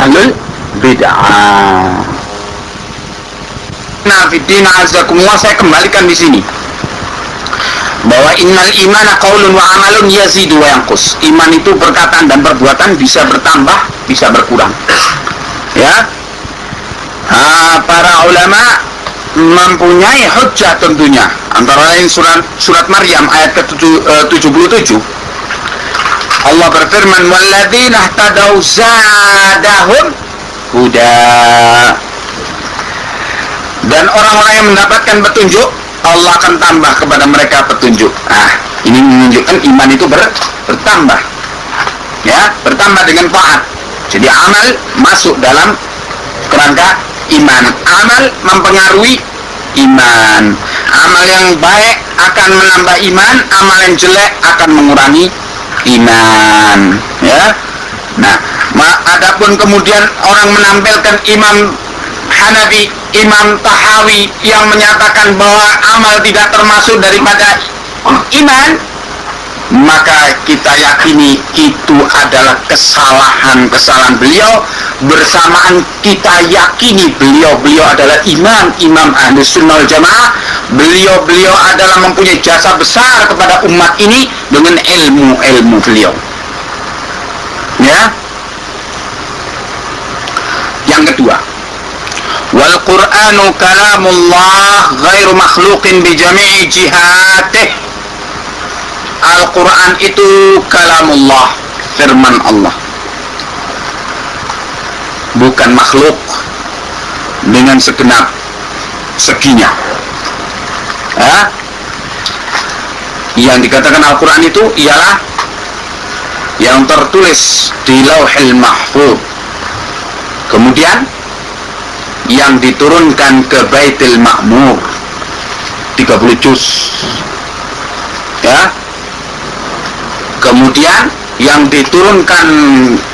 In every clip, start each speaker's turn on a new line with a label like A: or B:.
A: ahlul bid'ah. Nah, fiddin azakumullah, saya kembalikan di sini bahwa innal imana qaulun wa amalun yazidu wa yanqus. Iman itu perkataan dan perbuatan, bisa bertambah, bisa berkurang. Ya. Para ulama mempunyai hujjah tentunya, antara lain surat Maryam ayat ke-77. Allah berfirman, walladzina ihtadaw zadahum huda. Dan orang-orang yang mendapatkan petunjuk, Allah akan tambah kepada mereka petunjuk. Ini menunjukkan iman itu bertambah. Ya, bertambah dengan taat. Jadi amal masuk dalam kerangka iman. Amal mempengaruhi iman. Amal yang baik akan menambah iman, amal yang jelek akan mengurangi iman. Ya. Nah, adapun kemudian orang menampilkan Imam Hanafi, Imam Tahawi yang menyatakan bahwa amal tidak termasuk daripada iman, maka kita yakini itu adalah kesalahan beliau. Bersamaan kita yakini beliau adalah imam Ahlus Sunnah wal Jamaah. Beliau adalah mempunyai jasa besar kepada umat ini dengan ilmu beliau. Ya. Yang kedua, wal Qur'anu kalamullah ghairu makhluqin bi jami'i jihatih. Al-Quran itu kalamullah, firman Allah, bukan makhluk dengan segenap seginya. Yang dikatakan Al-Quran itu ialah yang tertulis di Lauhil Mahfuz, kemudian yang diturunkan ke Baitul Ma'mur 30 juz, ya. Kemudian yang diturunkan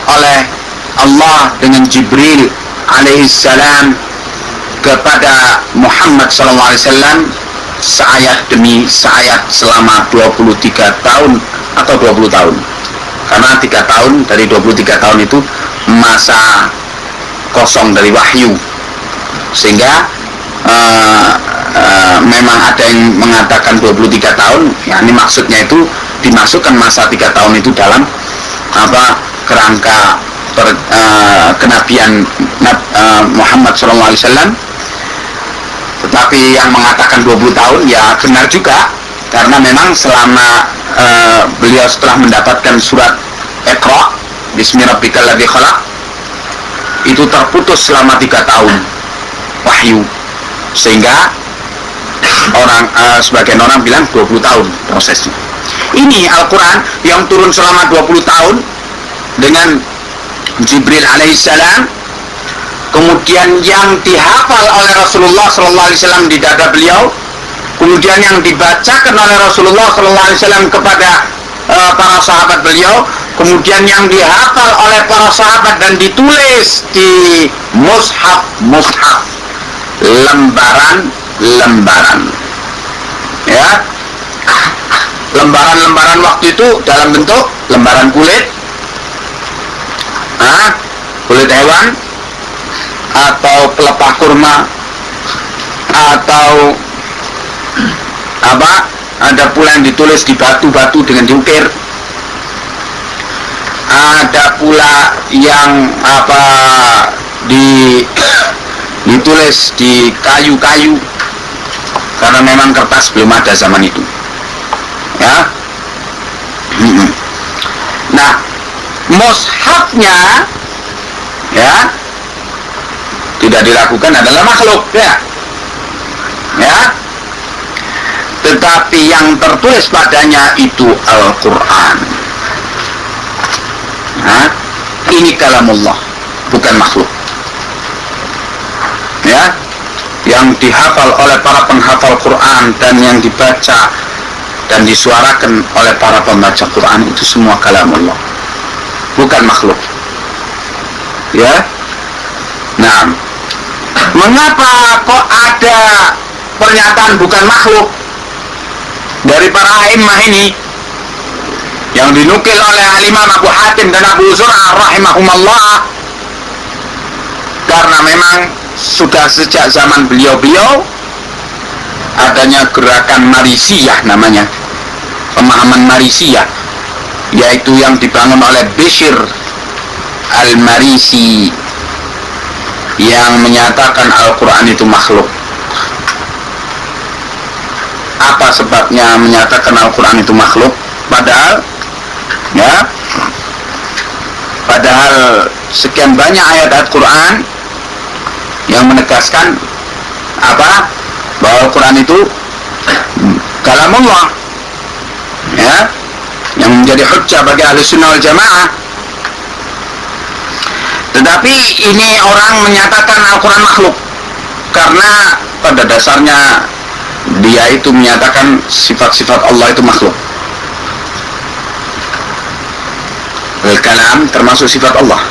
A: oleh Allah dengan Jibril alaihissalam kepada Muhammad SAW seayat demi seayat selama 23 tahun atau 20 tahun. Karena 3 tahun dari 23 tahun itu masa kosong dari wahyu, sehingga memang ada yang mengatakan 23 tahun, ya, ini maksudnya itu dimasukkan masa 3 tahun itu dalam kerangka kenabian Muhammad SAW. Tetapi yang mengatakan 20 tahun ya benar juga, karena memang selama beliau setelah mendapatkan surat Iqra bismi rabbikal ladzi khalaq, itu terputus selama 3 tahun wahyu, sehingga sebagian orang bilang 20 tahun prosesnya. Ini Al-Quran yang turun selama 20 tahun dengan Jibril alaihissalam, kemudian yang dihafal oleh Rasulullah SAW di dada beliau, kemudian yang dibacakan oleh Rasulullah SAW kepada para sahabat beliau, kemudian yang dihafal oleh para sahabat dan ditulis di mushaf, lembaran, ya. Lembaran waktu itu dalam bentuk lembaran kulit, kulit hewan, atau pelepah kurma, atau ada pula yang ditulis di batu-batu dengan diukir, ada pula yang ditulis di kayu-kayu, karena memang kertas belum ada zaman itu, ya. Nah, mushafnya, ya, tidak dilakukan adalah makhluk, ya, tetapi yang tertulis padanya itu Al-Quran. Ini kalamullah, bukan makhluk, ya, yang dihafal oleh para penghafal Quran dan yang dibaca dan disuarakan oleh para pembaca Quran, itu semua kalamullah, bukan makhluk, ya. Nah, mengapa kok ada pernyataan bukan makhluk dari para a'immah ini yang dinukil oleh Imam Abu Hatim dan Abu Zur'ah rahimahumullah? Karena memang sudah sejak zaman beliau-beliau adanya gerakan Marisiyah namanya, pemahaman Marisiyah, yaitu yang dibangun oleh Bishr Al-Marisi, yang menyatakan Al-Quran itu makhluk. Apa sebabnya menyatakan Al-Quran itu makhluk? Padahal sekian banyak ayat Al-Quran yang menegaskan apa? Bahwa Al-Quran itu kalamullah, ya, yang menjadi hujjah bagi ahli sunnah wal jamaah. Tetapi ini orang menyatakan Al-Quran makhluk karena pada dasarnya dia itu menyatakan sifat-sifat Allah itu makhluk. Al-kalam termasuk sifat Allah,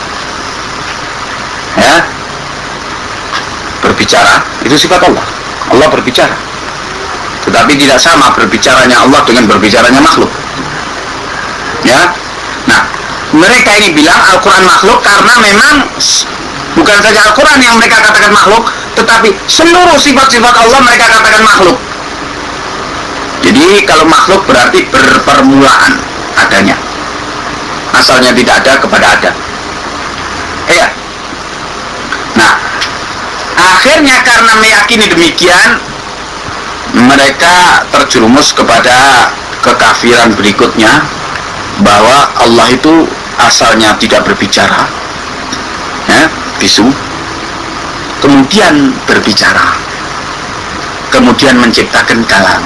A: ya, berbicara itu sifat Allah. Allah berbicara, tetapi tidak sama berbicaranya Allah dengan berbicaranya makhluk, ya. Nah, mereka ini bilang Al-Quran makhluk karena memang bukan saja Al-Quran yang mereka katakan makhluk, tetapi seluruh sifat-sifat Allah mereka katakan makhluk. Jadi kalau makhluk berarti berpermulaan adanya, asalnya tidak ada kepada ada, ya. Nah, akhirnya karena meyakini demikian, mereka terjerumus kepada kekafiran berikutnya, bahwa Allah itu asalnya tidak berbicara, ya, bisu, kemudian berbicara, kemudian menciptakan kalam.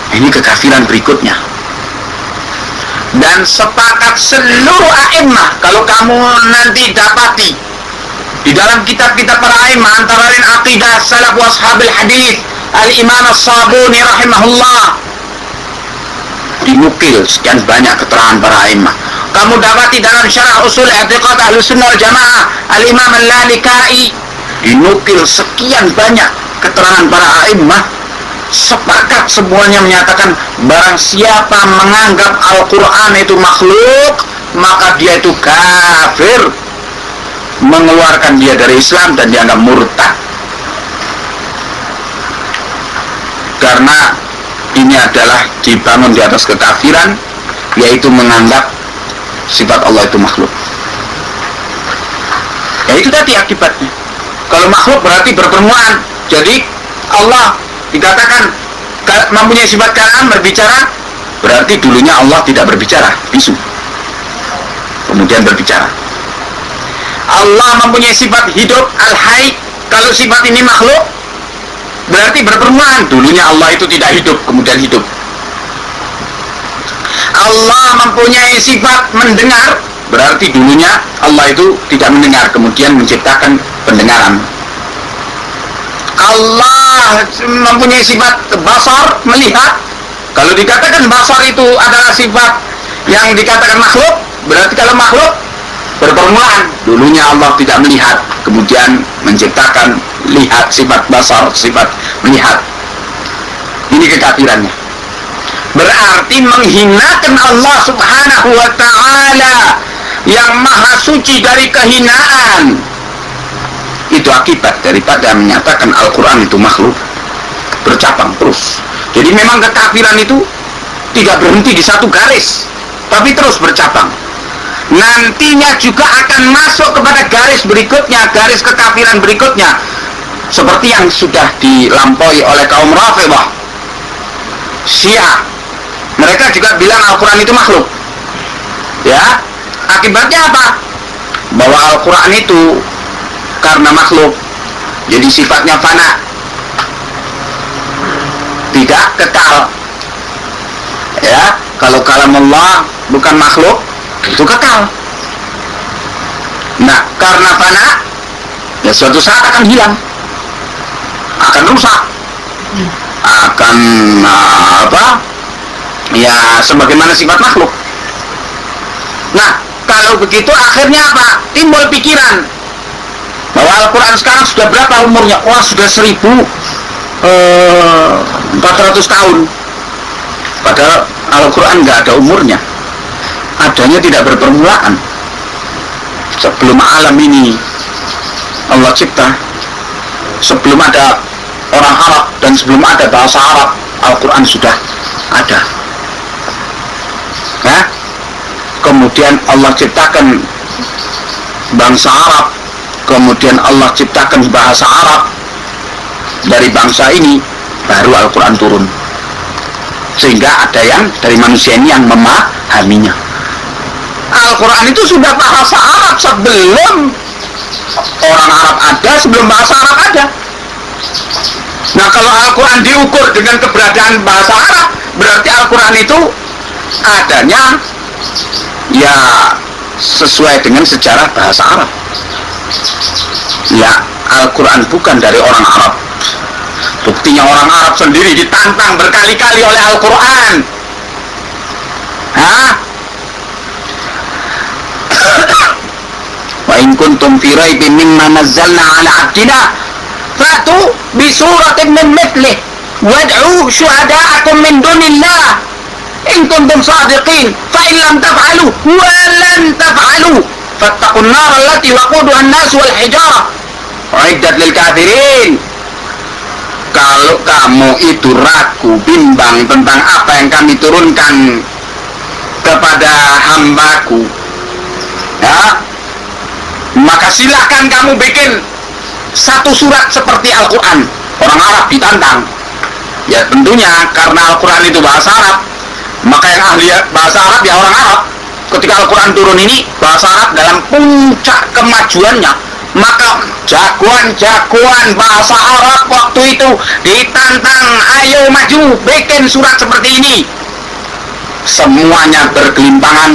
A: Ini kekafiran berikutnya. Dan sepakat seluruh a'immah, kalau kamu nanti dapati di dalam kitab-kitab para a'immah, antara lain Aqidah Salaf wa Ashabil Hadis Al-Imam As-Sabuni rahimahullah, dinukil sekian banyak keterangan para a'immah. Kamu dapati dalam Syarah Usul I'tiqad Ahlussunnah wal Jamaah Al-Imam Al-Lalikai, dinukil sekian banyak keterangan para a'immah. Sepakat semuanya menyatakan barang siapa menganggap Al-Quran itu makhluk, maka dia itu kafir, mengeluarkan dia dari Islam dan dianggap murtad. Karena ini adalah dibangun di atas kekafiran, yaitu menganggap sifat Allah itu makhluk. Ya itu tadi akibatnya. Kalau makhluk berarti berpermulaan. Jadi Allah dikatakan mempunyai sifat kalam, berbicara, berarti dulunya Allah tidak berbicara, bisu, kemudian berbicara. Allah mempunyai sifat hidup, al-hayy. Kalau sifat ini makhluk, berarti berpermulaan, dulunya Allah itu tidak hidup, kemudian hidup. Allah mempunyai sifat mendengar, berarti dulunya Allah itu tidak mendengar, kemudian menciptakan pendengaran. Allah mempunyai sifat basar, melihat. Kalau dikatakan basar itu adalah sifat yang dikatakan makhluk, berarti kalau makhluk berpermulaan, dulunya Allah tidak melihat, kemudian menciptakan lihat, sifat basar, sifat melihat. Ini kekafirannya. Berarti menghinakan Allah subhanahu wa ta'ala yang maha suci dari kehinaan. Itu akibat daripada menyatakan Al-Quran itu makhluk, bercabang terus. Jadi memang kekafiran itu tidak berhenti di satu garis, tapi terus bercabang. Nantinya juga akan masuk kepada garis berikutnya, garis kekafiran berikutnya, seperti yang sudah dilampaui oleh kaum Rafidhah, Syiah. Mereka juga bilang Al-Quran itu makhluk, ya. Akibatnya apa? Bahwa Al-Quran itu karena makhluk, jadi sifatnya fana, tidak kekal, ya. Kalau kalam Allah bukan makhluk, itu kekal. Nah, karena fana, ya suatu saat akan hilang, akan rusak, akan ya sebagaimana sifat makhluk. Nah, kalau begitu akhirnya apa? Timbul pikiran bahwa Al-Quran sekarang sudah berapa umurnya? Wah, sudah 1400 tahun. Padahal Al-Quran nggak ada umurnya, adanya tidak berpermulaan. Sebelum alam ini Allah cipta, sebelum ada orang Arab dan sebelum ada bahasa Arab, Al-Quran sudah ada. Ya? Kemudian Allah ciptakan bangsa Arab, kemudian Allah ciptakan bahasa Arab. Dari bangsa ini baru Al-Quran turun, sehingga ada yang dari manusia ini yang memahaminya. Al-Quran itu sudah bahasa Arab sebelum orang Arab ada, sebelum bahasa Arab ada. Nah, kalau Al-Quran diukur dengan keberadaan bahasa Arab, berarti Al-Quran itu adanya ya sesuai dengan sejarah bahasa Arab. Ya, Al-Quran bukan dari orang Arab. Buktinya orang Arab sendiri ditantang berkali-kali oleh Al-Quran. Wa in kuntum fi raibin mimma nazzalna ala 'abdina fa'tu bi suratin min mithlih wad'u syuhada'akum min dunillah in kuntum shadiqin fa in lam taf'alu wa lan taf'alu fattaqun nar allati waquduha an-nas wal hijarah uiddat lil kafirin. Kalau kamu itu ragu, bimbang tentang apa yang kami turunkan kepada hambaku, ya, maka silahkan kamu bikin satu surat seperti Al-Quran. Orang Arab ditantang. Ya tentunya karena Al-Quran itu bahasa Arab, maka yang ahli bahasa Arab ya orang Arab. Ketika Al-Quran turun ini, bahasa Arab dalam puncak kemajuannya, maka jagoan-jagoan bahasa Arab waktu itu ditantang, ayo maju, bikin surat seperti ini. Semuanya bergelimpangan,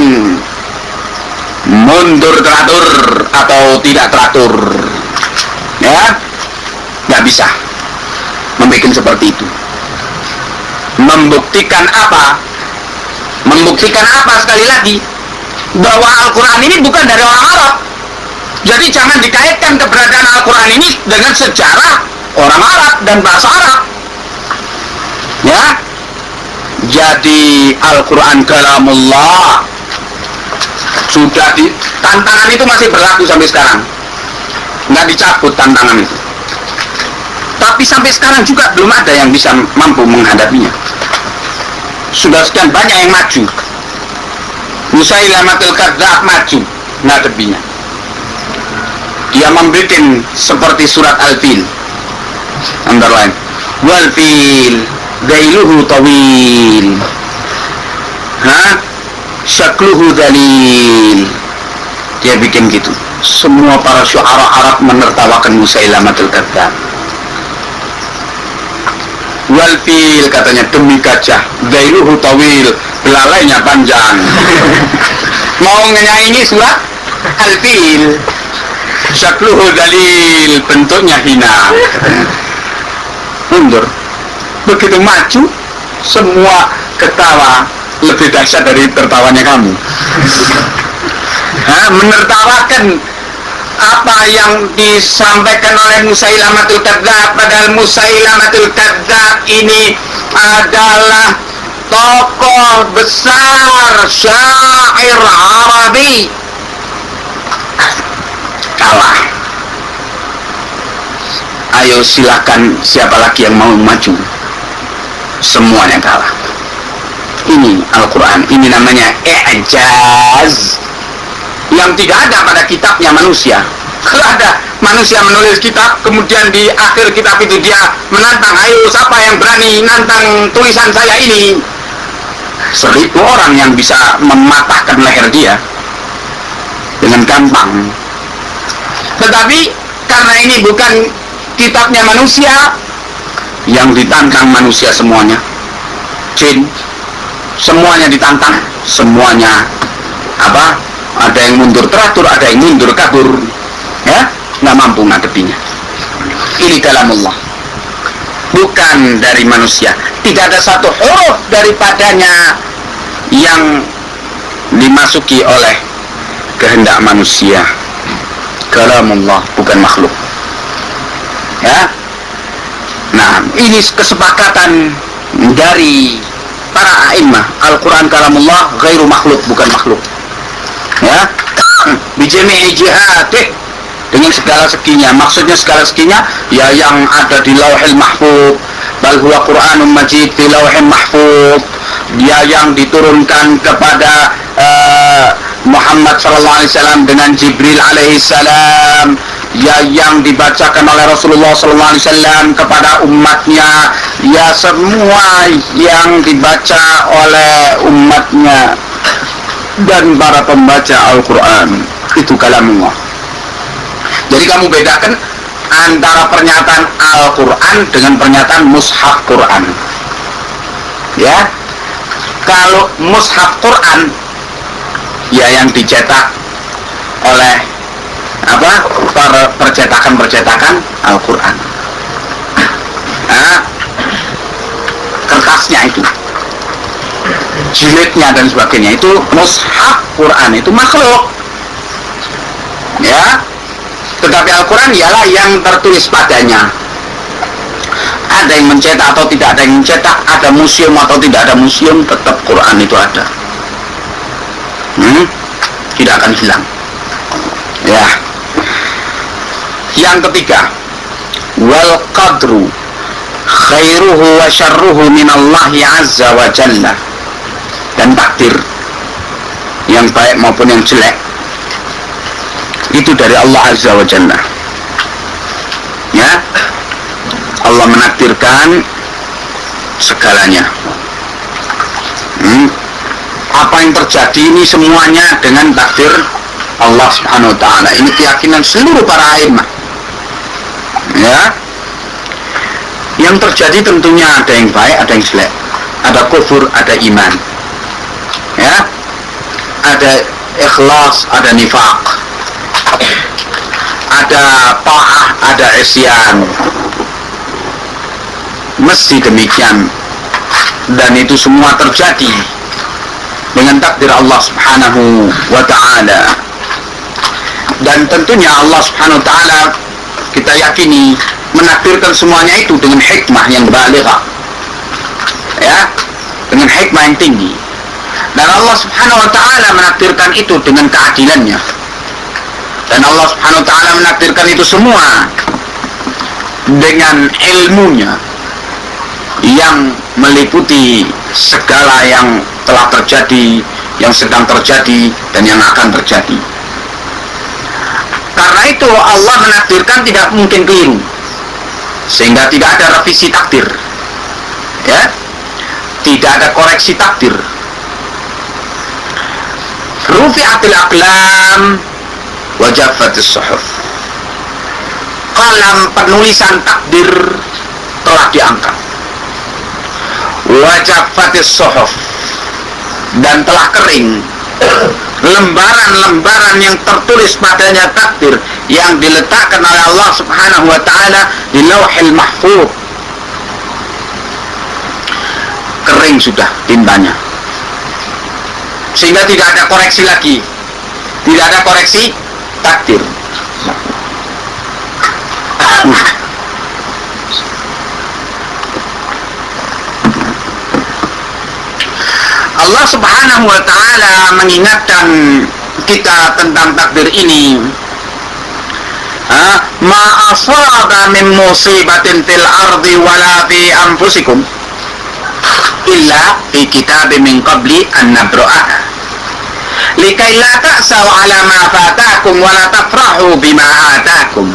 A: mundur teratur atau tidak teratur, ya, nggak bisa membuat seperti itu. Membuktikan apa? Membuktikan apa sekali lagi? Bahwa Al-Quran ini bukan dari orang Arab. Jadi jangan dikaitkan keberadaan Al-Quran ini dengan sejarah orang Arab dan bahasa Arab. Ya, jadi Al-Quran kalamullah sudah tantangan itu masih berlaku sampai sekarang, nggak dicabut tantangan itu. Tapi sampai sekarang juga belum ada yang bisa mampu menghadapinya. Sudah sekian banyak yang maju. Musailamatul Kadzdzab maju menghadapinya. Dia membuat seperti surat Al-Fil, underline, wal fil dailuhu tawil, syakluhu dalil. Dia bikin gitu. Semua para syu'ara Arab menertawakan Musailamatul Kadzdzab. Wal fil, katanya, demi gajah, dailuhu tawil, belalainya panjang. Mau nyanyi surat Al-Fil, syakluhu dalil, bentuknya hina. Mundur. Begitu maju, semua ketawa, lebih dahsyat dari tertawanya kamu. Menertawakan apa yang disampaikan oleh Musailamatul Kadzdzab, padahal Musailamatul Kadzdzab ini adalah tokoh besar syair Arabi. Kalah. Ayo silakan, siapa lagi yang mau maju? Semuanya kalah. Ini Al-Quran, ini namanya i'jaz yang tidak ada pada kitabnya manusia. Kalau ada manusia menulis kitab, kemudian di akhir kitab itu dia menantang, ayo siapa yang berani nantang tulisan saya ini? 1000 orang yang bisa mematahkan leher dia dengan gampang. Tetapi karena ini bukan kitabnya manusia, yang ditantang manusia semuanya, jin, semuanya ditantang, semuanya apa? Ada yang mundur teratur, ada yang mundur kabur, ya, nggak mampu ngadepinya. Ini kalamullah, bukan dari manusia. Tidak ada satu huruf daripadanya yang dimasuki oleh kehendak manusia. Kalamullah, bukan makhluk. Ya. Nah, ini kesepakatan dari para a'immah. Al-Quran kalamullah, ghairu makhluk, bukan makhluk. Ya, bijami'i jihatih, dengan segala seginya. Maksudnya segala seginya ya yang ada di Lauhil Mahfuz, bal huwa Qur'anun Majid di Lauhil Mahfuz, dia yang diturunkan kepada Muhammad sallallahu alaihi wasallam dengan Jibril alaihi salam, ya yang dibacakan oleh Rasulullah sallallahu alaihi wasallam kepada umatnya, ya semua yang dibaca oleh umatnya dan para pembaca Al-Quran itu kalamullah. Jadi kamu bedakan antara pernyataan Al-Quran dengan pernyataan mushaf Quran. Ya, kalau mushaf Quran ya yang dicetak oleh percetakan Al-Quran. Nah, kertasnya itu, jilidnya dan sebagainya itu mushaf Quran, itu makhluk. Ya, tetapi Al-Quran ialah yang tertulis padanya. Ada yang mencetak atau tidak ada yang mencetak, ada museum atau tidak ada museum, tetap Quran itu ada. Tidak akan hilang. Ya. Yang ketiga, wal qadru khairuhu wa syarruhu minallahi azza wa jalla. Dan takdir yang baik maupun yang jelek itu dari Allah azza wa jalla. Ya, Allah menakdirkan segalanya. Apa yang terjadi ini semuanya dengan takdir Allah subhanahu wa ta'ala. Ini keyakinan seluruh para a'immah. Ya, yang terjadi tentunya ada yang baik, ada yang jelek, ada kufur, ada iman. Ya, ada ikhlas, ada nifaq, ada ta'ah, ada isyan. Mesti demikian, dan itu semua terjadi dengan takdir Allah subhanahu wa ta'ala. Dan tentunya Allah subhanahu wa ta'ala kita yakini menakdirkan semuanya itu dengan hikmah yang balighah, ya, dengan hikmah yang tinggi. Dan Allah subhanahu wa ta'ala menakdirkan itu dengan keadilannya. Dan Allah subhanahu wa ta'ala menakdirkan itu semua dengan ilmunya yang meliputi segala yang telah terjadi, yang sedang terjadi, dan yang akan terjadi. Karena itu Allah menakdirkan tidak mungkin keliru, sehingga tidak ada revisi takdir, ya, tidak ada koreksi takdir. Rufi'atil aqlam wa jaffatis suhuf. Kalam penulisan takdir telah diangkat. Wa jaffatis suhuf, dan telah kering lembaran-lembaran yang tertulis padanya takdir yang diletakkan oleh Allah subhanahu wa ta'ala di Lauhil Mahfuz. Kering sudah tintanya, sehingga tidak ada koreksi lagi, tidak ada koreksi takdir. Allah subhanahu wa ta'ala mengingatkan kita tentang takdir ini. Ma asaba min musibatin fil ardi wala fi anfusikum illa fi kitabin min qabli an nabra'aha likai la ta'saw ala ma fatakum wa la tafrahu bima atakum.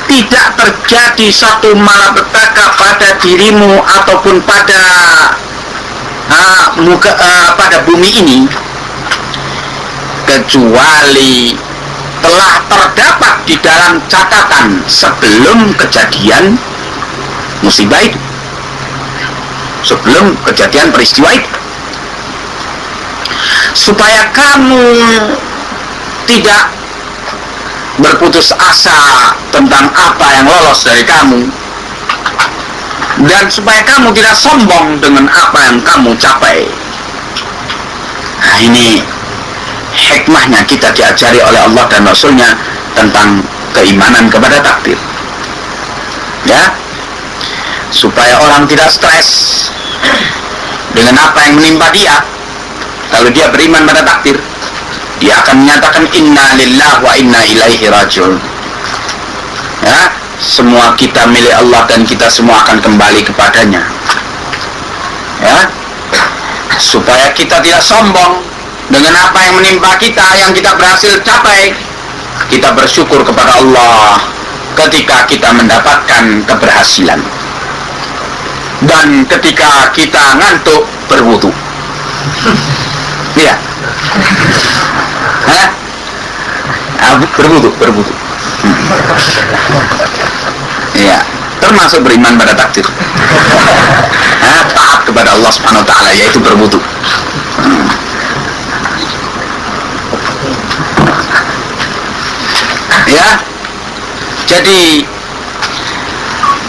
A: Tidak terjadi satu malapetaka pada dirimu ataupun pada bumi ini kecuali telah terdapat di dalam catatan sebelum kejadian musibah itu, sebelum kejadian peristiwa itu, supaya kamu tidak berputus asa tentang apa yang lolos dari kamu, dan supaya kamu tidak sombong dengan apa yang kamu capai. Nah, ini hikmahnya kita diajari oleh Allah dan Rasulnya tentang keimanan kepada takdir, ya, supaya orang tidak stres dengan apa yang menimpa dia. Kalau dia beriman pada takdir, dia akan menyatakan inna lillahi wa inna ilaihi raji'un. Ya, semua kita milik Allah dan kita semua akan kembali kepadanya. Ya, supaya kita tidak sombong dengan apa yang menimpa kita, yang kita berhasil capai. Kita bersyukur kepada Allah ketika kita mendapatkan keberhasilan. Dan ketika kita ngantuk, berwudu. Iya. Hah? Berwudu. Iya, termasuk beriman pada takdir. Taat kepada Allah Subhanahu wa taala, yaitu berwudu. Ya. Jadi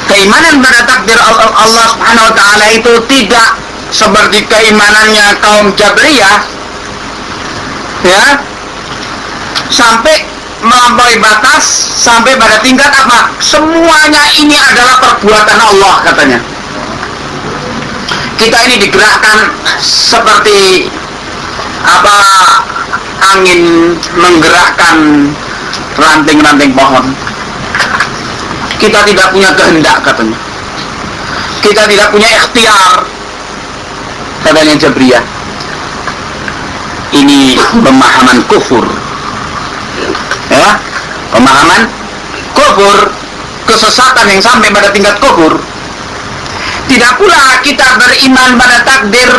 A: keimanan pada takdir Allah Subhanahu wa taala itu tidak seperti keimanannya kaum Jabriyah, ya, sampai melampaui batas, sampai pada tingkat apa? Semuanya ini adalah perbuatan Allah, katanya. Kita ini digerakkan seperti apa, angin menggerakkan ranting-ranting pohon. Kita tidak punya kehendak, katanya. Kita tidak punya ikhtiar, katanya Jabriyah. Ini pemahaman kufur, ya, pemahaman kufur, kesesatan yang sampai pada tingkat kufur. Tidak pula kita beriman pada takdir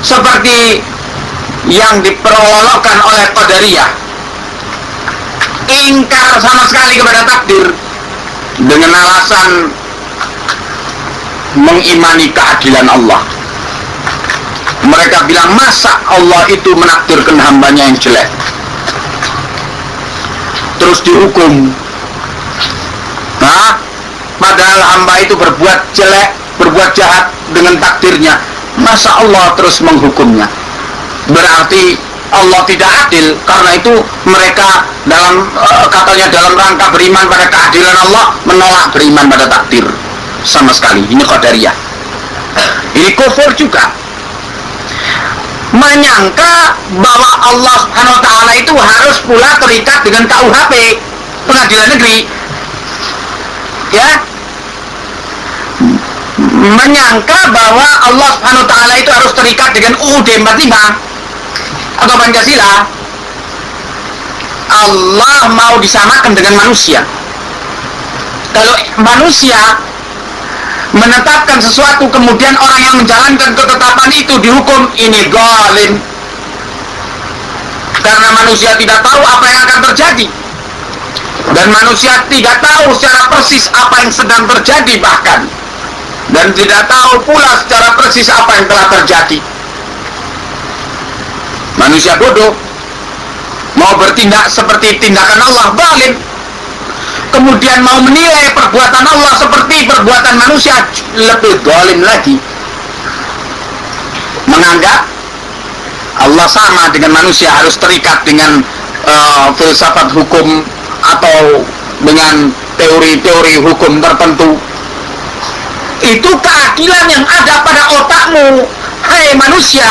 A: seperti yang diperolokkan oleh Qadariyah, ingkar sama sekali kepada takdir dengan alasan mengimani keadilan Allah. Mereka bilang, masa Allah itu menakdirkan hambanya yang jelek terus dihukum? Nah, padahal hamba itu berbuat jelek, berbuat jahat dengan takdirnya, masa Allah terus menghukumnya? Berarti Allah tidak adil. Karena itu mereka dalam katanya dalam rangka beriman pada keadilan Allah, menolak beriman pada takdir sama sekali. Ini Qadariyah. Ini kufur juga. Menyangka bahwa Allah Subhanahu wa taala itu harus pula terikat dengan KUHP, pengadilan negeri. Ya. Menyangka bahwa Allah Subhanahu wa taala itu harus terikat dengan UUD 45 atau Pancasila. Allah mau disamakan dengan manusia. Kalau manusia menetapkan sesuatu, kemudian orang yang menjalankan ketetapan itu dihukum, ini zalim. Karena manusia tidak tahu apa yang akan terjadi, dan manusia tidak tahu secara persis apa yang sedang terjadi bahkan, dan tidak tahu pula secara persis apa yang telah terjadi. Manusia bodoh, mau bertindak seperti tindakan Allah, zalim. Kemudian mau menilai perbuatan Allah seperti perbuatan manusia, lebih zalim lagi. Menganggap Allah sama dengan manusia, harus terikat dengan filsafat hukum atau dengan teori-teori hukum tertentu. Itu keadilan yang ada pada otakmu. Hai manusia,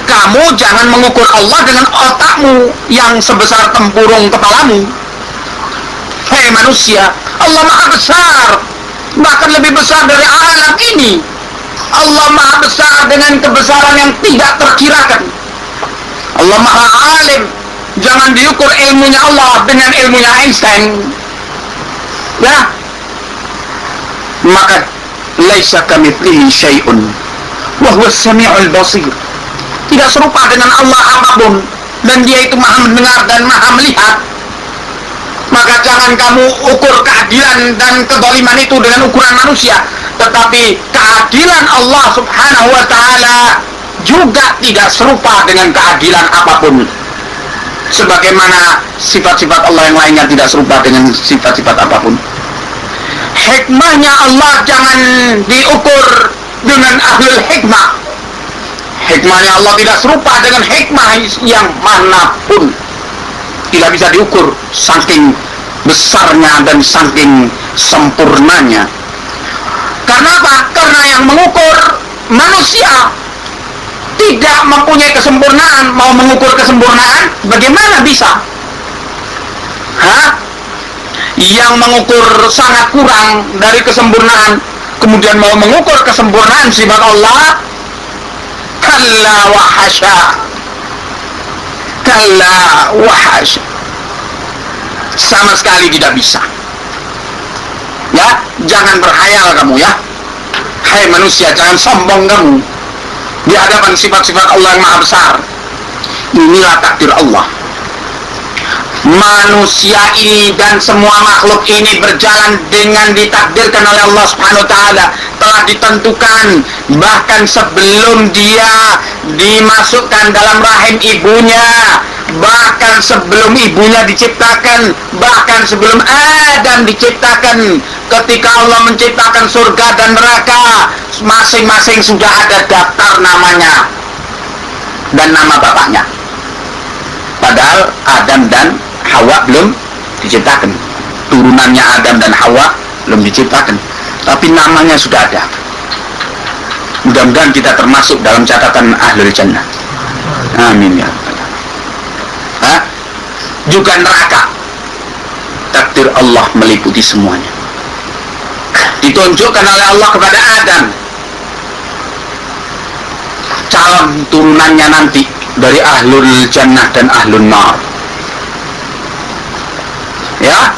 A: kamu jangan mengukur Allah dengan otakmu yang sebesar tempurung kepalamu. Hei manusia, Allah maha besar, bahkan lebih besar dari alam ini. Allah maha besar dengan kebesaran yang tidak terkirakan. Allah maha alim, jangan diukur ilmunya Allah dengan ilmunya Einstein. Ya, maka laisa kamitslihi syai'un wa huwas sami'ul basir. Tidak serupa dengan Allah apapun, dan Dia itu maha mendengar dan maha melihat. Maka jangan kamu ukur keadilan dan kezaliman itu dengan ukuran manusia, tetapi keadilan Allah Subhanahu wa taala juga tidak serupa dengan keadilan apapun. Sebagaimana sifat-sifat Allah yang lainnya tidak serupa dengan sifat-sifat apapun. Hikmahnya Allah jangan diukur dengan ahlul hikmah. Hikmahnya Allah tidak serupa dengan hikmah yang manapun. Tidak bisa diukur, saking besarnya dan saking sempurnanya. Karena apa? Karena yang mengukur manusia, tidak mempunyai kesempurnaan, mau mengukur kesempurnaan, bagaimana bisa? Yang mengukur sangat kurang dari kesempurnaan, kemudian mau mengukur kesempurnaan sifat Allah, kalla wa hasya, kalla wa hasya, sama sekali tidak bisa. Ya, jangan berhayal kamu ya, hai manusia, jangan sombong kamu di hadapan sifat-sifat Allah yang maha besar. Inilah takdir Allah. Manusia ini dan semua makhluk ini berjalan dengan ditakdirkan oleh Allah Subhanahu wa taala, telah ditentukan bahkan sebelum dia dimasukkan dalam rahim ibunya, bahkan sebelum ibunya diciptakan, bahkan sebelum Adam diciptakan. Ketika Allah menciptakan surga dan neraka, masing-masing sudah ada daftar namanya dan nama bapaknya. Padahal Adam dan Hawa belum diciptakan, turunannya Adam dan Hawa belum diciptakan, tapi namanya sudah ada. Mudah-mudahan kita termasuk dalam catatan ahlul jannah. Amin ya. Juga neraka, takdir Allah meliputi semuanya. Ditunjukkan oleh Allah kepada Adam calon turunannya nanti dari ahlul jannah dan ahlul nar. Ya,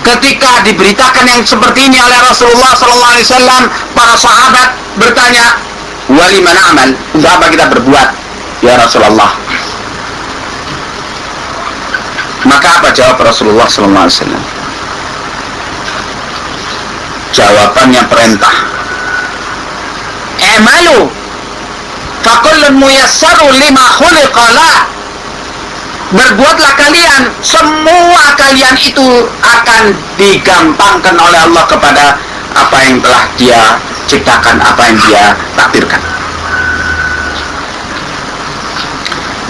A: ketika diberitakan yang seperti ini oleh Rasulullah SAW, para sahabat bertanya, waliman amal, untuk apa kita berbuat ya Rasulullah? Maka apa jawab Rasulullah SAW? Jawabannya perintah. I'malu fakullun muyassaru lima khuliqala. Berbuatlah kalian, semua kalian itu akan digampangkan oleh Allah kepada apa yang telah dia ciptakan, apa yang dia takdirkan.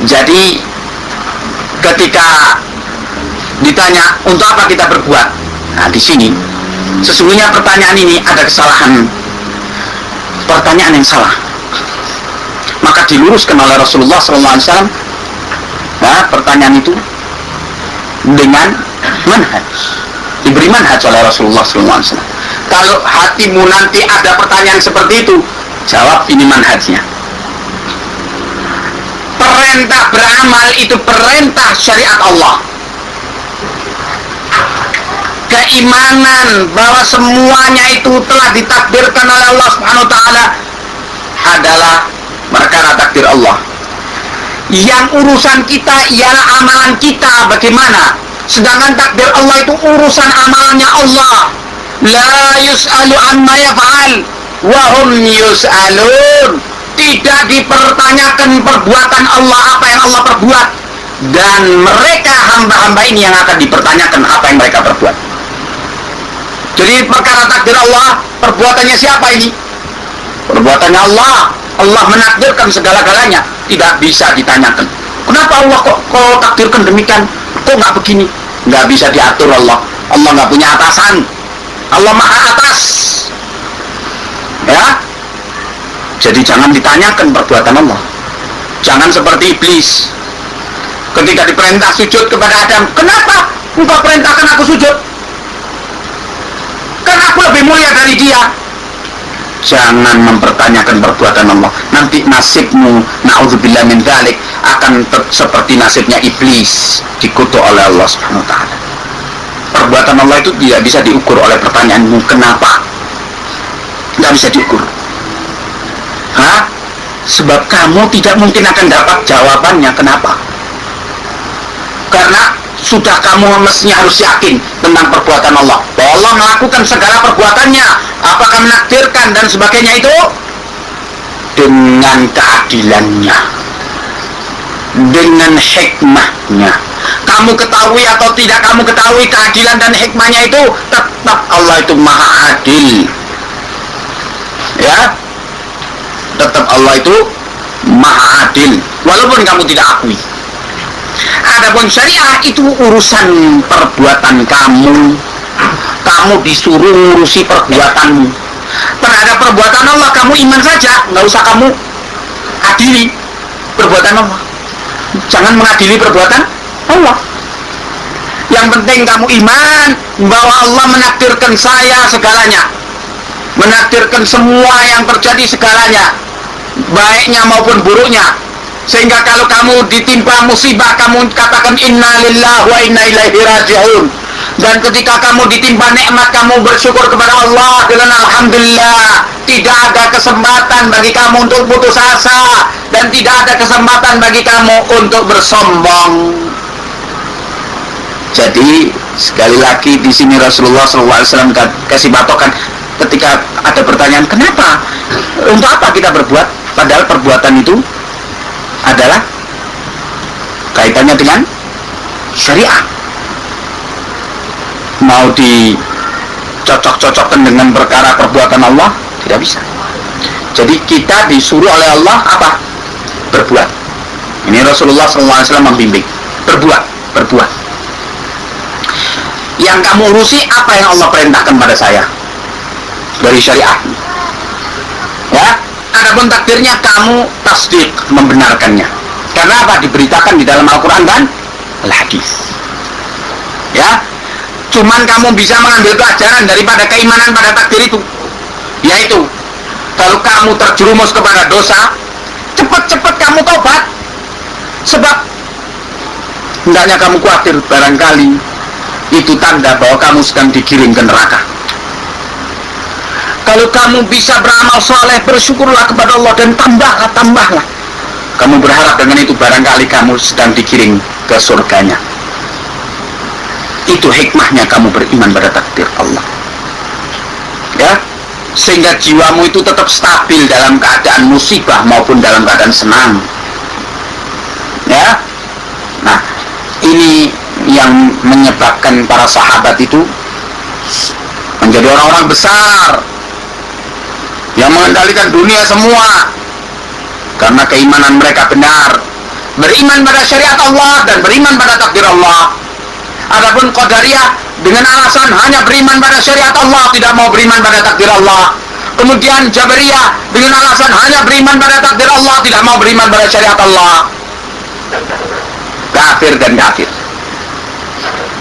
A: Jadi ketika ditanya untuk apa kita berbuat, nah di sini sesungguhnya pertanyaan ini ada kesalahan, pertanyaan yang salah. Maka diluruskan oleh Rasulullah SAW. Nah, pertanyaan itu dengan manhaj, diberi manhaj oleh Rasulullah SAW. Kalau hatimu nanti ada pertanyaan seperti itu, jawab, ini manhajnya. Perintah beramal itu perintah syariat Allah. Keimanan bahwa semuanya itu telah ditakdirkan oleh Allah Subhanahu wa taala adalah perkara takdir Allah. Yang urusan kita ialah amalan kita bagaimana. Sedangkan takdir Allah itu urusan amalannya Allah. La yus'alu amma yaf'al wa hum yus'alun. Tidak dipertanyakan perbuatan Allah, apa yang Allah perbuat, dan mereka hamba-hamba ini yang akan dipertanyakan apa yang mereka perbuat. Jadi perkara takdir Allah, perbuatannya siapa ini? Perbuatannya Allah. Allah menakdirkan segala-galanya, tidak bisa ditanyakan. Kenapa Allah kok takdirkan demikian? Kok nggak begini? Nggak bisa diatur Allah. Allah nggak punya atasan. Allah maha atas. Ya. Jadi jangan ditanyakan perbuatan Allah. Jangan seperti iblis. Ketika diperintah sujud kepada Adam, kenapa engkau perintahkan aku sujud? Karena aku lebih mulia dari dia. Jangan mempertanyakan perbuatan Allah. Nanti nasibmu, na'udzubillah min dzalik, akan seperti nasibnya iblis, dikutuk oleh Allah Subhanahu wa taala. Perbuatan Allah itu tidak bisa diukur oleh pertanyaanmu kenapa. Tidak bisa diukur. Sebab kamu tidak mungkin akan dapat jawabannya kenapa. Karena sudah kamu mestinya harus yakin tentang perbuatan Allah, bahwa Allah melakukan segala perbuatannya, apakah menakdirkan dan sebagainya itu dengan keadilannya, dengan hikmahnya. Kamu ketahui atau tidak kamu ketahui keadilan dan hikmahnya itu, tetap Allah itu maha adil. Ya, tetap Allah itu maha adil walaupun kamu tidak akui. Adapun syariah itu urusan perbuatan kamu. Kamu disuruh ngurusi perbuatanmu. Terhadap perbuatan Allah kamu iman saja, nggak usah kamu adili perbuatan Allah. Jangan mengadili perbuatan Allah. Yang penting kamu iman bahwa Allah menakdirkan saya segalanya, menakdirkan semua yang terjadi segalanya, baiknya maupun buruknya. Sehingga kalau kamu ditimpa musibah, kamu katakan inna lillahi wa inna ilaihi raji'un. Dan ketika kamu ditimpa nikmat, kamu bersyukur kepada Allah dengan alhamdulillah. Tidak ada kesempatan bagi kamu untuk putus asa, dan tidak ada kesempatan bagi kamu untuk bersombong. Jadi sekali lagi di sini Rasulullah SAW kasih patokan ketika ada pertanyaan, kenapa? Untuk apa kita berbuat? Padahal perbuatan itu adalah kaitannya dengan syariah. Mau dicocok-cocokkan dengan perkara perbuatan Allah, tidak bisa. Jadi kita disuruh oleh Allah apa? Berbuat. Ini Rasulullah SAW membimbing. Berbuat. Yang kamu urusi apa yang Allah perintahkan pada saya dari syariah. Ya, adapun takdirnya kamu tasdik, membenarkannya. Karena apa? Diberitakan di dalam Al-Quran dan Al-Hadis. Ya, cuman kamu bisa mengambil pelajaran daripada keimanan pada takdir itu, yaitu kalau kamu terjerumus kepada dosa, cepat-cepat kamu tobat. Sebab hendaknya kamu khawatir barangkali itu tanda bahwa kamu sedang digiring ke neraka. Kalau kamu bisa beramal soleh, bersyukurlah kepada Allah dan tambahlah. Kamu berharap dengan itu barangkali kamu sedang digiring ke surganya. Itu hikmahnya kamu beriman pada takdir Allah. Ya, sehingga jiwamu itu tetap stabil dalam keadaan musibah maupun dalam keadaan senang. Ya, nah ini yang menyebabkan para sahabat itu menjadi orang-orang besar yang mengendalikan dunia semua karena keimanan mereka benar, beriman pada syariat Allah dan beriman pada takdir Allah. Adapun Qadariyah dengan alasan hanya beriman pada syariat Allah, tidak mau beriman pada takdir Allah. Kemudian Jabariyah dengan alasan hanya beriman pada takdir Allah, tidak mau beriman pada syariat Allah. Kafir dan kafir.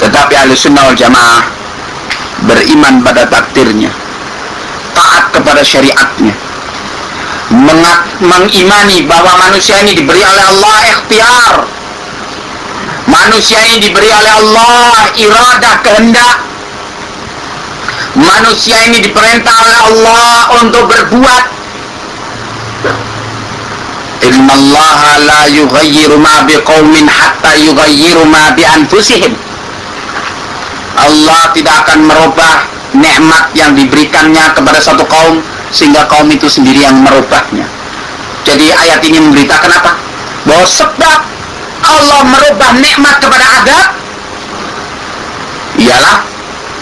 A: Tetapi Ahlussunnah wal Jamaah beriman pada takdirnya, taat kepada syariatnya, mengimani bahwa manusia ini diberi oleh Allah ikhtiar. Manusia ini diberi oleh Allah iradah, kehendak. Manusia ini diperintah oleh Allah untuk berbuat. Innallaha la yughayyiru ma biqaumin hatta yughayyiru ma bi anfusihim. Allah tidak akan merubah nikmat yang diberikannya kepada satu kaum sehingga kaum itu sendiri yang merubahnya. Jadi ayat ini memberitakan apa? Bahwa sebab Allah merubah nikmat kepada adab ialah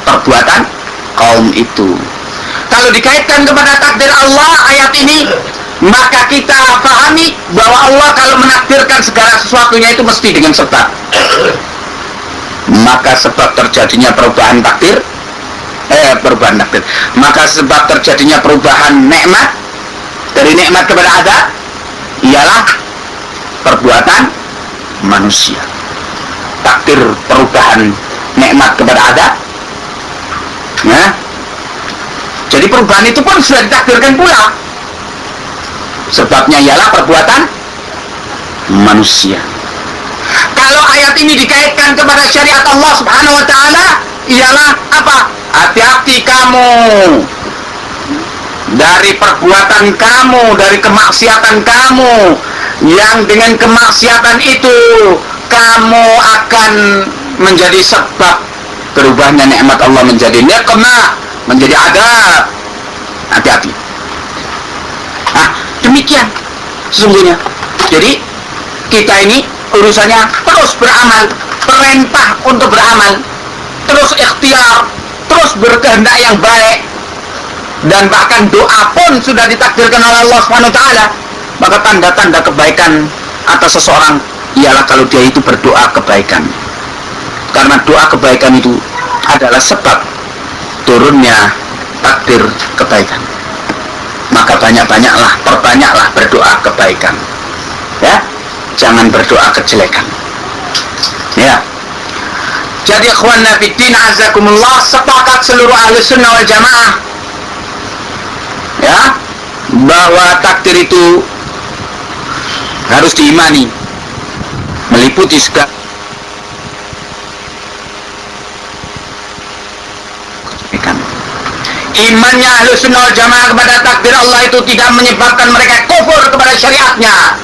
A: perbuatan kaum itu. Kalau dikaitkan kepada takdir Allah ayat ini, maka kita pahami bahwa Allah kalau menakdirkan segala sesuatunya itu mesti dengan sebab. Maka sebab terjadinya perubahan takdir, maka sebab terjadinya perubahan nikmat dari nikmat kepada adab ialah perbuatan manusia. Takdir perubahan nikmat kepada adab, ya. Jadi perubahan itu pun sudah ditakdirkan pula. Sebabnya ialah perbuatan manusia. Kalau ayat ini dikaitkan kepada syariat Allah Subhanahu wa taala ialah apa? Hati-hati kamu dari perbuatan kamu, dari kemaksiatan kamu, yang dengan kemaksiatan itu kamu akan menjadi sebab berubahnya nikmat Allah menjadi nikmat, menjadi adab. Hati-hati. Nah, demikian sesungguhnya. Jadi kita ini urusannya terus beramal, perintah untuk beramal, terus ikhtiar, terus berkehendak yang baik, dan bahkan doa pun sudah ditakdirkan oleh Allah SWT. Maka tanda-tanda kebaikan atas seseorang ialah kalau dia itu berdoa kebaikan, karena doa kebaikan itu adalah sebab turunnya takdir kebaikan. maka perbanyaklah berdoa kebaikan, ya, jangan berdoa kejelekan, ya. Jadi ikhwanna fiddin azakumullah, sepakat seluruh ahli sunnah wal jamaah, ya, bahwa takdir itu harus diimani, meliputi segala imannya ahli sunnah wal jamaah kepada takdir Allah itu tidak menyebabkan mereka kufur kepada syariatnya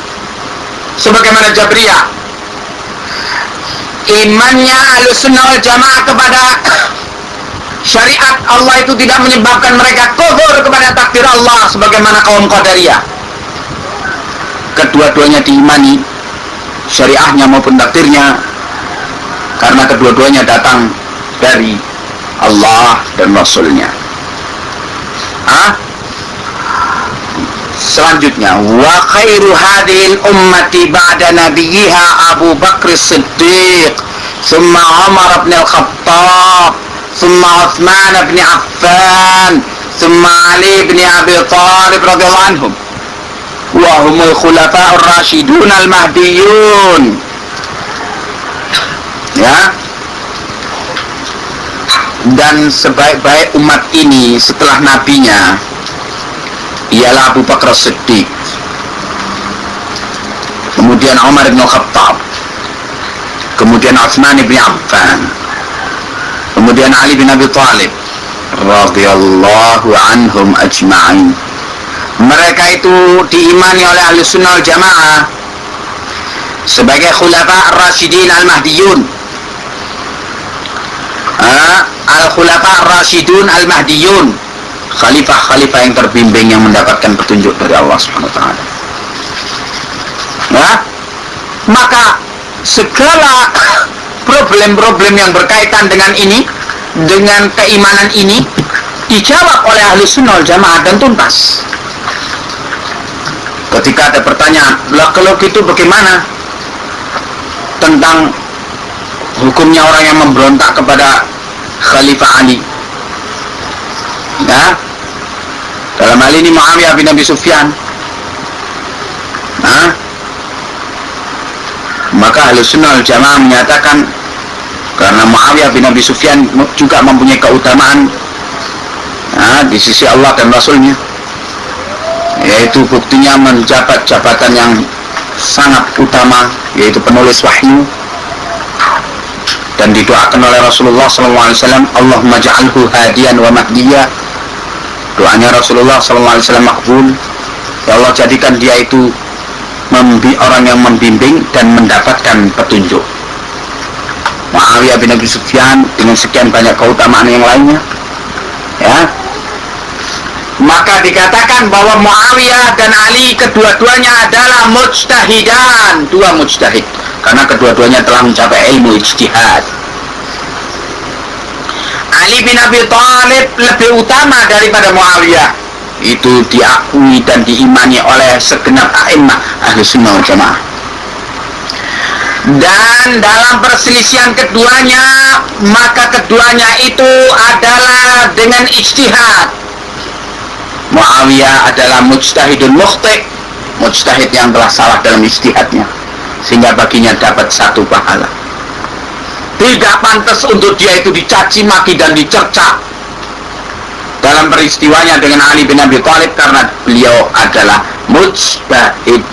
A: sebagaimana Jabriyah. Imannya ahli sunnah wal jamaah kepada syariat Allah itu tidak menyebabkan mereka kufur kepada takdir Allah sebagaimana kaum Qadariyah. Kedua-duanya diimani, syariahnya maupun takdirnya, karena kedua-duanya datang dari Allah dan Rasulnya. Selanjutnya, wa khairu hadhil ummati ba'da nabiyha Abu Bakr Siddiq, thumma Umar bin Al-Khattab, thumma Uthman bin Affan, thumma Ali bin Abi Thalib radhiyallahu anhum, wa humul khulafa'ur rasyidun al-mahdiyun. Ya. Dan sebaik-baik umat ini setelah nabinya ialah Abu Bakar Siddiq, kemudian Umar bin Khattab, kemudian Utsman bin Affan, kemudian Ali bin Abi Thalib radhiyallahu anhum ajma'in. Mereka itu diimani oleh ahli sunnah wal jamaah sebagai khulafa ar-rasyidin al-mahdiyun. Al-khulafa ar-rasyidun al-mahdiyun, khalifah-khalifah yang terbimbing yang mendapatkan petunjuk dari Allah Subhanahu wa taala. Ya, maka segala problem-problem yang berkaitan dengan ini, dengan keimanan ini, dijawab oleh ahli sunnah wal jamaah dan tuntas. Ketika ada pertanyaan, lah kalau gitu bagaimana tentang hukumnya orang yang memberontak kepada Khalifah Ali? Ya, dalam hal ini Muawiyah bin Abi Sufyan. Maka Ahlus Sunnah wal Jamaah menyatakan karena Muawiyah bin Abi Sufyan juga mempunyai keutamaan di sisi Allah dan Rasulnya, yaitu buktinya menjabat jabatan yang sangat utama, yaitu penulis wahyu, dan didoakan oleh Rasulullah SAW, Allahumma ja'alhu hadiyan wa mahdiya. Doanya Rasulullah SAW makbul, ya Allah jadikan dia itu orang yang membimbing dan mendapatkan petunjuk. Muawiyah bin Abi Sufyan dengan sekian banyak keutamaan yang lainnya, ya, maka dikatakan bahwa Muawiyah dan Ali kedua-duanya adalah mujtahidan, dua mujtahid, karena kedua-duanya telah mencapai ilmu ijtihad. Ali bin Abi Thalib lebih utama daripada Muawiyah, itu diakui dan diimani oleh segenap a'immah ahli sunnah wal jamaah. Dan dalam perselisihan keduanya, maka keduanya itu adalah dengan ijtihad. Muawiyah adalah mujtahidun mukhti', mujtahid yang telah salah dalam ijtihadnya, sehingga baginya dapat satu pahala. Tidak pantas untuk dia itu dicaci maki dan dicerca dalam peristiwanya dengan Ali bin Abi Thalib, karena beliau adalah mujtahid.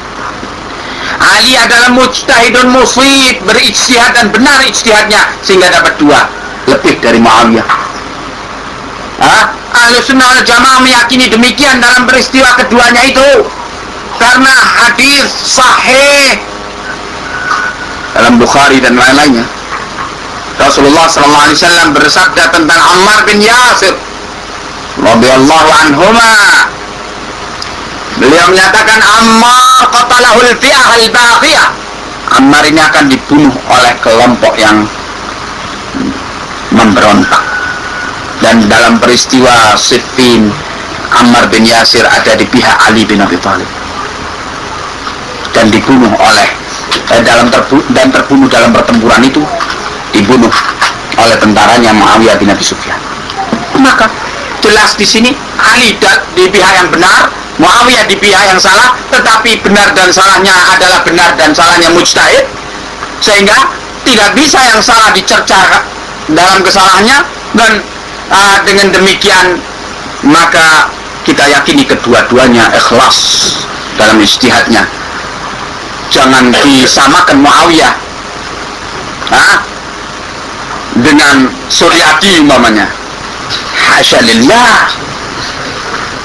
A: Ali adalah mujtahidun musib, berijtihad dan benar ijtihadnya, sehingga dapat dua lebih dari Muawiyah. Ahlus Sunnah wal Jamaah meyakini demikian dalam peristiwa keduanya itu, karena hadis sahih dalam Bukhari dan lain-lainnya. Rasulullah SAW bersabda tentang Ammar bin Yasir radhiyallahu anhuma. Beliau menyatakan, Ammar qatalahul fi'ah al-baghiyah. Ammar ini akan dibunuh oleh kelompok yang memberontak. Dan dalam peristiwa Siffin, Ammar bin Yasir ada di pihak Ali bin Abi Thalib dan dibunuh oleh terbunuh dalam pertempuran itu, dibunuh oleh tentaranya Muawiyah bin Abi Sufyan. Maka jelas di sini Ali di pihak yang benar, Muawiyah di pihak yang salah, tetapi benar dan salahnya adalah benar dan salahnya mujtahid, sehingga tidak bisa yang salah dicerca dalam kesalahannya, dan dengan demikian maka kita yakini kedua-duanya ikhlas dalam ijtihadnya. Jangan disamakan Muawiyah dengan Suryadi umpamanya, hasya lillah,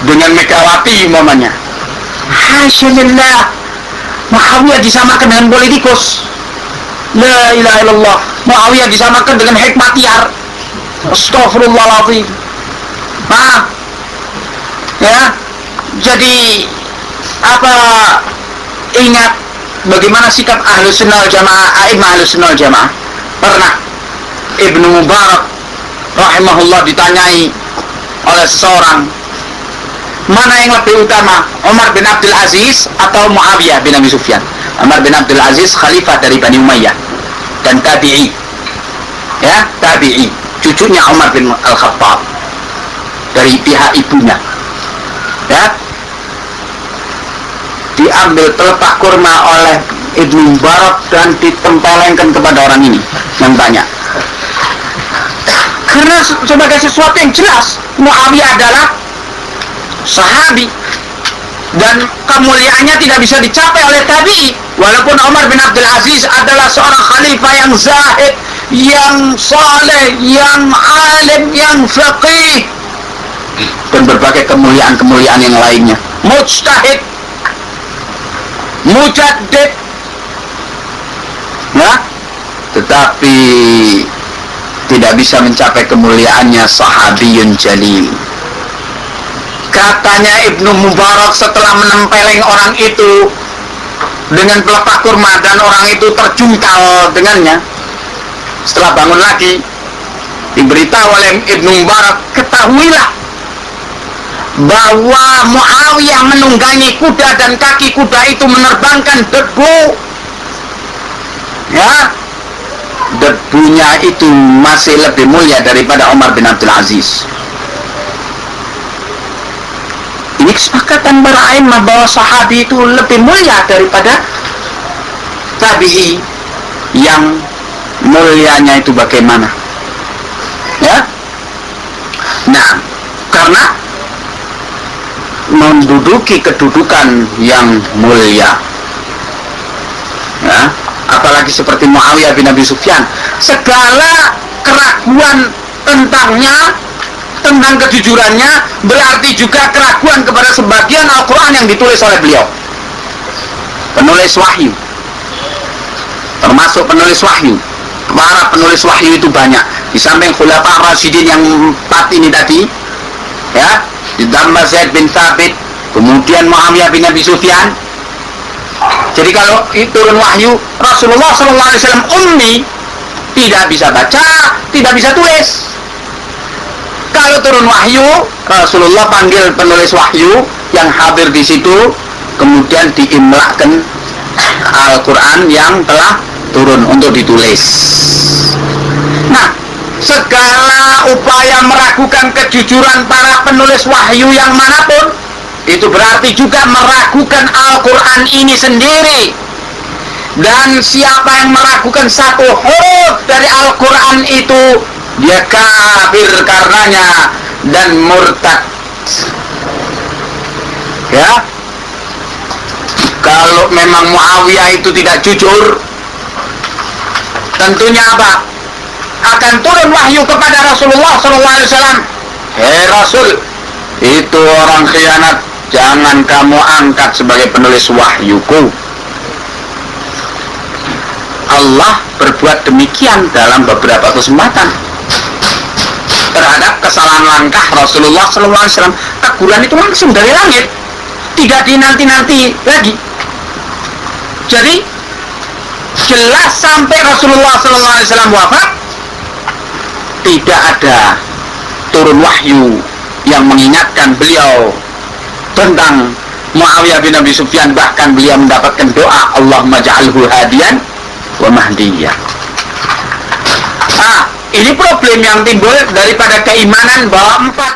A: dengan Megawati umpamanya, hasya lillah. Muawiyah disamakan dengan politikus, la ilaha illallah. Muawiyah disamakan dengan hikmatiar, astaghfirullahaladzim. Ya, jadi ingat bagaimana sikap Ahlus Sunnah wal Jamaah, a'imah Ahlus Sunnah wal Jamaah. Pernah Ibnu Mubarak rahimahullah ditanyai oleh seseorang, mana yang lebih utama, Umar bin Abdul Aziz atau Muawiyah bin Abi Sufyan? Umar bin Abdul Aziz khalifah dari Bani Umayyah dan tabi'i, ya, tabi'i, cucunya Umar bin Al-Khattab dari pihak ibunya, ya. Diambil pelepah kurma oleh Ibnu Mubarak dan ditempelengkan kepada orang ini yang banyak. Karena sebagai sesuatu yang jelas, Muawiyah adalah sahabi dan kemuliaannya tidak bisa dicapai oleh tabi'i. Walaupun Umar bin Abdul Aziz adalah seorang khalifah yang zahid, yang saleh, yang alim, yang faqih, dan berbagai kemuliaan-kemuliaan yang lainnya, mujtahid, mujaddid, ya, tetapi tidak bisa mencapai kemuliaannya sahabiyun jalil. Katanya Ibnu Mubarak setelah menempeleng orang itu dengan pelepah kurma dan orang itu terjungkal dengannya, setelah bangun lagi diberitahu oleh Ibnu Mubarak, ketahuilah bahwa Muawiyah menunggangi kuda dan kaki kuda itu menerbangkan debu, ya, debunya itu masih lebih mulia daripada Umar bin Abdul Aziz. Ini kesepakatan para a'immah bahwa sahabi itu lebih mulia daripada tabi'i, yang mulianya itu bagaimana, ya. Nah, karena menduduki kedudukan yang mulia, ya, apalagi seperti Muawiyah bin Abi Sufyan, segala keraguan tentangnya, tentang kejujurannya, berarti juga keraguan kepada sebagian Al-Quran yang ditulis oleh beliau. Penulis wahyu, termasuk penulis wahyu, para penulis wahyu itu banyak. Di samping Khulafa Rasyidin yang 4 ini tadi, ya, ditambah Zaid bin Thabit, kemudian Muawiyah bin Abi Sufyan. Jadi kalau turun wahyu, Rasulullah SAW ummi, tidak bisa baca, tidak bisa tulis. Kalau turun wahyu, Rasulullah panggil penulis wahyu yang hadir di situ, kemudian diimlakkan Al-Quran yang telah turun untuk ditulis. Nah, segala upaya meragukan kejujuran para penulis wahyu yang manapun, itu berarti juga meragukan Al-Quran ini sendiri. Dan siapa yang meragukan satu huruf dari Al-Quran itu, dia kafir karenanya dan murtad. Ya, kalau memang Muawiyah itu tidak jujur, tentunya apa? Akan turun wahyu kepada Rasulullah SAW. Hei Rasul, itu orang khianat, jangan kamu angkat sebagai penulis wahyuku. Allah berbuat demikian dalam beberapa kesempatan terhadap kesalahan langkah Rasulullah SAW. Teguran itu langsung dari langit, tidak dinanti-nanti lagi. Jadi jelas sampai Rasulullah SAW wafat, tidak ada turun wahyu yang mengingatkan beliau tentang Muawiyah bin Abi Sufyan. Bahkan beliau mendapatkan doa, Allahumma ja'alhu hadiyan wa mahdiyah. Ini problem yang timbul daripada keimanan bahwa 4